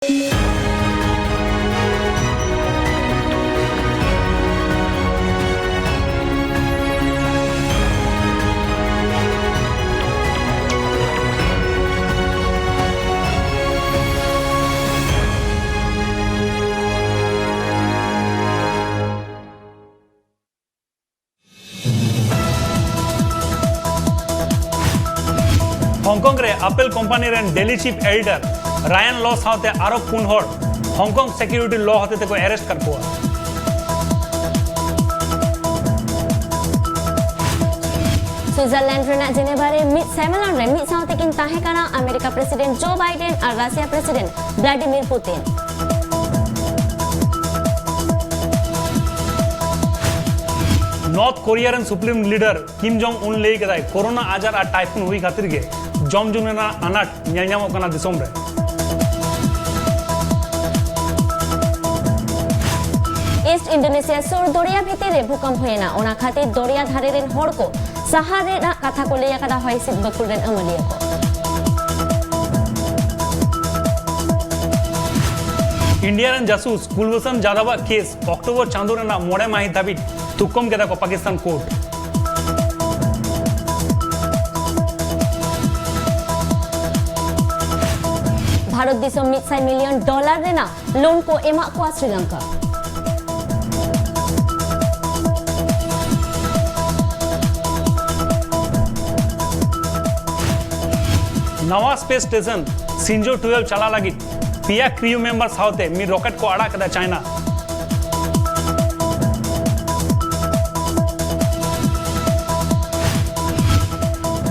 Hong Kong रे Apple company rain daily chief editor Ryan law साथे आरोप पुन हर हांगकांग सिक्योरिटी लॉ हते को अरेस्ट कर को स्विट्जरलैंड रेना जेनेवा रे मिड सेमिनार रे मिड साथे किन ताहे काना अमेरिका प्रेसिडेंट जो बाइडेन और Russia president Vladimir Putin north Korea rain supreme leader Kim Jong Un लेई कदाय कोरोना आजार आ टाइफून हुई खातिर गे जम जुनेना अनाट ᱧᱮᱞᱧᱟᱢᱚᱜ ᱠᱟᱱᱟ दिसोम रे ईस्ट इंडोनेशिया सुर दरिया भितर रे भूकंप होयना ओना खातिर दरिया धारे रेन हड़ को सहार रेना कथा को लैया कदा होय सिद बकुल रेन अमलिया को इंडिया रेन जासूस कुलभूषण जाधव केस अक्टोबर चांदो रेना मोड़े माहित धाबी तुक्कम केदा को पाकिस्तान कोर्ट भारत दिसोम $100 मिलियन रेना लोन को एमा को श्रीलंका नवा स्पेस स्टेशन सिंजो 12 चला लगी पिया क्रू मेंबर साथे मी रॉकेट को अड़ा कदा चाइना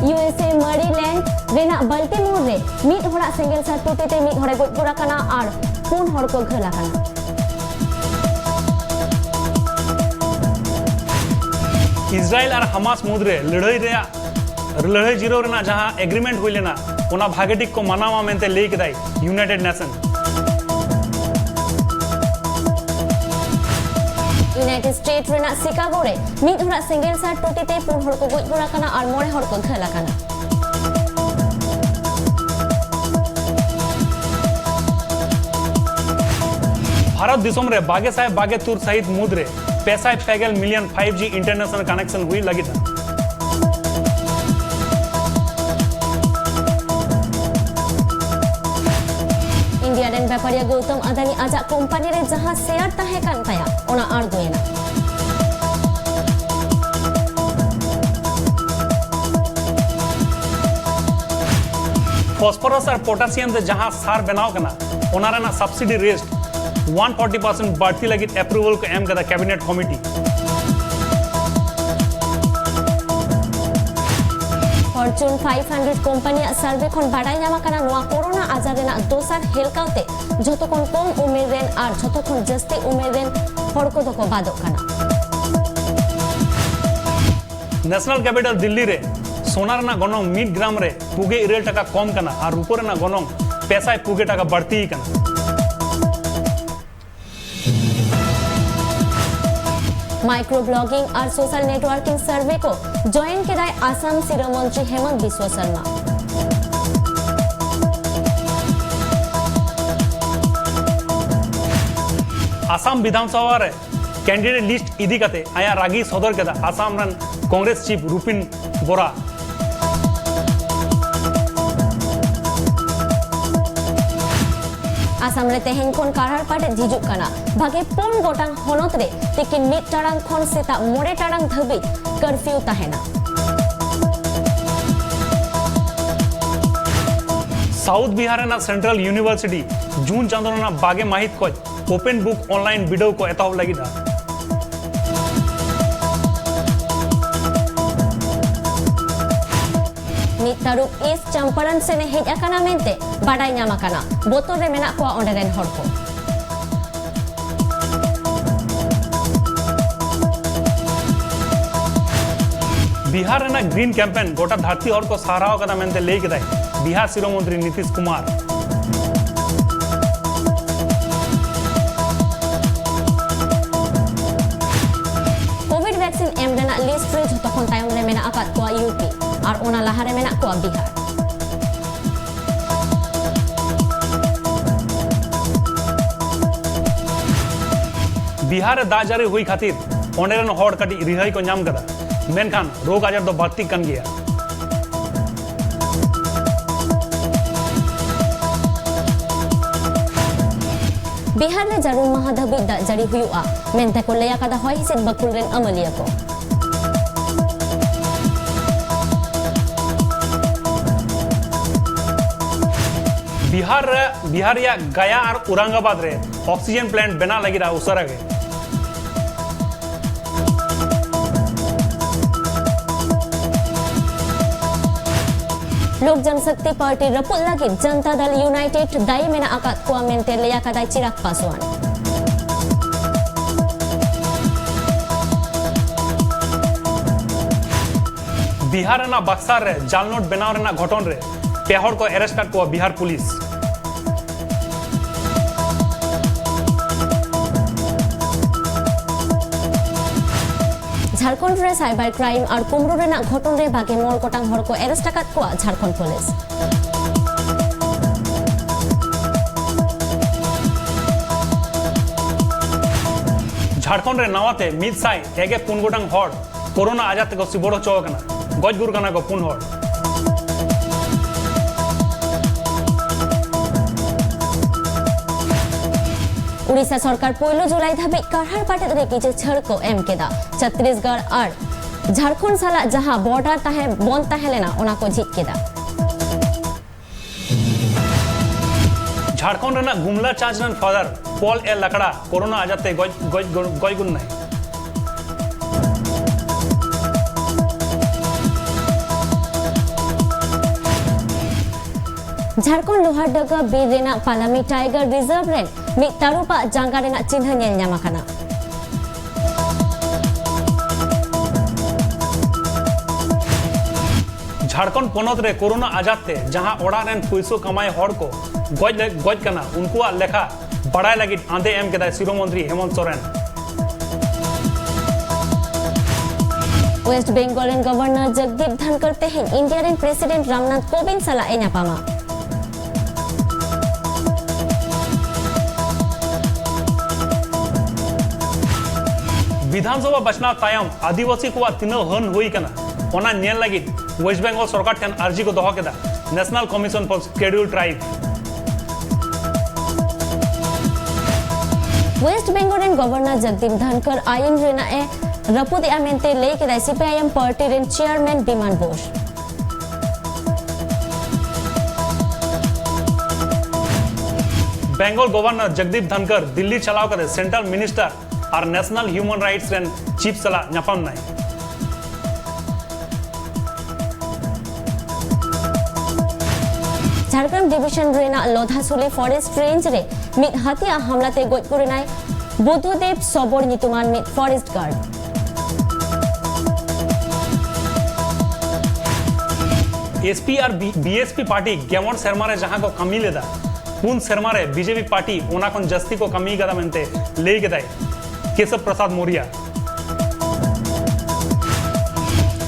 यूएसए मरीलैंड रेना बल्टीमोर रे मिड होड़ा सिंगल साथ टोटेते मिड होड़े गोज पुरा काना और पुन हड़ को घला काना इजराइल और हमास मुद्रे लड़ाई जीरो रेना जहां एग्रीमेंट हुई लेना ओना भागेटिक को मनावा मेंते लेई कदाई यूनाइटेड नेशन यूनाइटेड स्टेट रेना शिकागो रे मिड होड़ा सिंगल साथ टोटेते पुन हड़ को गोज पुरा काना और मोड़े हड़ को घला काना भारत दिसोम रे बागे साहेब बागे तुर सहित मुद्रे पैसा पैगल मिलियन 5G इंटरनेशनल कनेक्शन हुई लगी था इंडिया रेन व्यापारी गौतम अदानी आजा कंपनी रे जहां शेयर ताहे कान ताया ओना आड़गोयना फॉस्फोरस और पोटेशियम से जहां सार बनाव कना ओना रेना सब्सिडी रेस्ट 140% बढ़ती लगी अप्रूवल को एम कदा कैबिनेट कमिटी फॉर्च्यून 500 कंपनी सर्वे खन बाडाय नामा कना नोआ कोरोना आजार रेना दोसर हेलकाउते जतो कोन कम उमेर रेन और जतो कोन जस्ती उमेर रेन हड़को दको बादो कना नेशनल कैपिटल दिल्ली रे सोना रेना गनोंग 1 ग्राम रे 2.7 टका कम कना और रूपो रेना गनोंग पैसा 2 टका बढ़ती कना माइक्रो ब्लॉगिंग और सोशल नेटवर्किंग सर्वे को ज्वाइन किराए आसाम सीरम मंत्री हेमंत बिस्व शर्मा आसाम विधानसभा रे कैंडिडेट लिस्ट इदी कते आया रागी सदर केदा आसाम रन कांग्रेस चीफ रुपिन बोरा आसाम रे तेहेन कोन कारहार पाटे हिजुग काना भागे पुन गोटांग होनत रे तिकिन मिड टाड़ांग खन सेता मोड़े टाड़ांग धबी कर्फ्यू ताहेना साउथ बिहार ना सेंट्रल यूनिवर्सिटी जून चांदोना बागे माहित को ओपन बुक ऑनलाइन वीडियो को एताव लगी था तारुक ईस्ट चंपारण से ने हेज अकाना मेंते बाडाय ᱧᱟᱢ अकाना बोतल रे मेना को ओंडे रेन हड़ को बिहार रेना ग्रीन कैंपेन गोटा धरती और को सहाराव कदा मेंते लेई कदाय बिहार शिरो मंत्री नीतीश कुमार कोविड वैक्सीन एम रेना लिस्ट रे जतो खन तायम रे मेना अकात को यूपी और ओना लहारे मेना को बिहार बिहार दाग जारी हुई खातिर ओंडेरन हॉड़ कटी रिहाई को नाम कदा मेनखान रोग आजार दो बाती कन गया बिहार में जारुम माह धाबिज दाग जारी हुआ मेनते को लया कदा हय हिसिद बकुल रेन अमलिया को बिहार या गया और औरंगाबाद रे ऑक्सीजन प्लांट बना लगी उसरा के लोक जनशक्ति पार्टी रपुल लगी जनता दल यूनाइटेड दाई मेना आकात कुआ मेनते लया कदा चिराग पासवान बिहार ना बक्सार रे जाल नोट बनाव रेना घटन रे पेहर को अरेस्ट कर को बिहार पुलिस झारखंड रे साइबर क्राइम और कुमरू रेना घटन रे भागे मोल कोटांग हर को अरेस्ट कर को झारखंड पुलिस झारखंड रे नवाते मिद साई एगे पुन गोटांग हर कोरोना आजात को सिबोड़ो चौकना गज गुर कना को पुन हर उड़ीसा सरकार पहलो जुलाई धाबी काढ़ार पाटे रे किचे छड़ को एम केदा छत्तीसगढ़ और झारखंड साला जहां बॉर्डर ताहे बंद ताहेलेना ओना को झिक केदा झारखंड रेना गुमला चाचरन फादर पॉल ए लकड़ा कोरोना आजाते गज गुन नहीं झारखंड लोहारडगा बीर रेना पालामी टाइगर रिजर्व रेन मिद तारुपा जांगा रेना चिन्ह नेल ᱧᱟᱢ आकाना झारखंड पोनत रे कोरोना आजाते जहां ओड़ा रेन पैसो कमाए हड़ को गज कना उनको लेखा बड़ाई लगी आंदे एम केदा शिरो मंत्री हेमंत सोरेन वेस्ट बेंगल रेन गवर्नर जगदीप धनकर तेहेन इंडिया रेन प्रेसिडेंट रामनाथ कोविंद साला ए ᱧᱟᱯᱟᱢᱟ विधानसभा बचना तायम आदिवासी को तीन हन हुई कना ओना नेल लगी वेस्ट बेंगल सरकार ठेन अर्जी को दोहो केदा national commission for schedule tribe West Bengal रेन गवर्नर जगदीप धनकर आईन रेना ए रपुदिया मेनते ले केदा सीपीआईएम पार्टी रेन चेयरमैन बिमान बोस बेंगल गवर्नर जगदीप धनकर दिल्ली चलाव करे सेंट्रल मिनिस्टर और नेशनल ह्यूमन राइट्स रेन चीफ सला ᱧᱟᱯᱟᱢ नाई झारखंड डिविजन रेना लोधासुली फॉरेस्ट रेंज रे मिद हाथिया हमलाते गज कुरेनाय बुद्धदेव सबोर नितुमान मिद फॉरेस्ट गार्ड एसपी और बीएसपी पार्टी गेमर शर्मा रे जहां को कमी लेदा पुन शर्मा रे बीजेपी पार्टी ओना कोन जस्ती को कमी कदा मेनते ले केदाय केशव प्रसाद मौर्य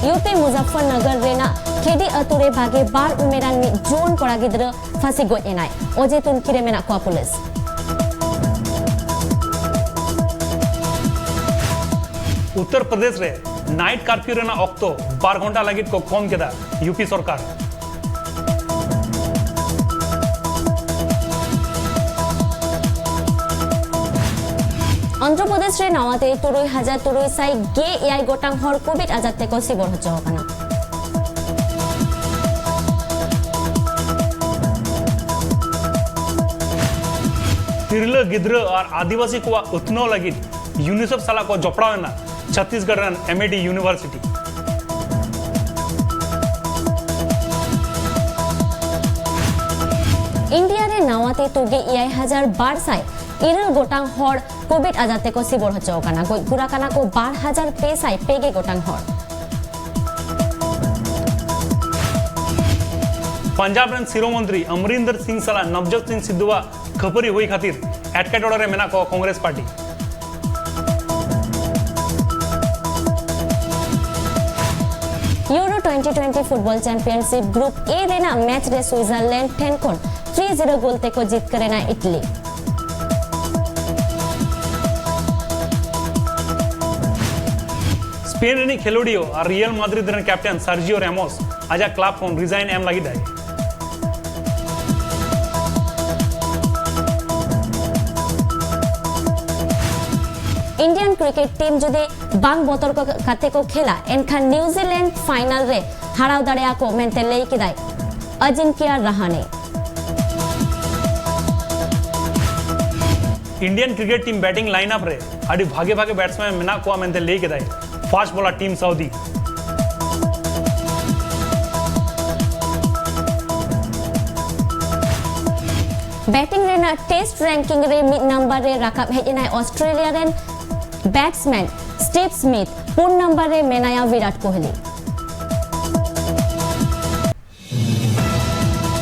यूपी मुजफ्फरनगर रेना खेडी अतुरे भागे बार उमेरान मिद जोन कोड़ा गिद्र फांसी गज एनाय ओजे तुनखी रे मेना को पुलिस उत्तर प्रदेश रे नाइट कर्फ्यू रेना ऑक्तो 12 घंटा लगी को कम केदा यूपी सरकार आंध्र प्रदेश रे नवाते 3,300 गे एआई गोटांग हर कोविड आजाते को सिबर हचो कना तिरल गिद्र और आदिवासी को उतनो लगी यूनिसेफ साला को जपड़ावेना छत्तीसगढ़ रन एमएडी यूनिवर्सिटी इंडिया रे नवाते तुगे 2,000 इरल गोटांग हर कोविड आजाते को सिबर हचो कना गज गुरा कना को 12,000 पेगे गोटांग हर पंजाब रेन सिरो मंत्री अमरिंदर सिंह साला नवजोत सिंह सिद्धुआ खपरी हुई खातिर एटकेटोड़ा रे मेना को Congress party Euro 2020 football championship group A रेना मैच रे स्विट्जरलैंड 10 कोन 3-0 गोल ते को जीत करेना इटली स्पेन रेनी खेलोडियो और रियल माद्रिद रेन कैप्टन सर्जियो रैमोस आजा क्लब खन रिजाइन एम लगी दाय इंडियन क्रिकेट टीम जुदि बांग बतर को काते को खेला एनखान न्यूजीलैंड फाइनल रे हाराव दाड़ेया को मेनते लई किदाय Ajinkya Rahane. Indian cricket team batting lineup रे अड़ी भागे भागे बैट्समैन मेना को मेनते लई किदाय fast bowler Tim Southee batting रेना टेस्ट रैंकिंग रे मिड नंबर रे राकाब हेजिनाय ऑस्ट्रेलिया रेन बैट्समैन स्टीव स्मिथ 4 नंबर रे मेनाया विराट कोहली।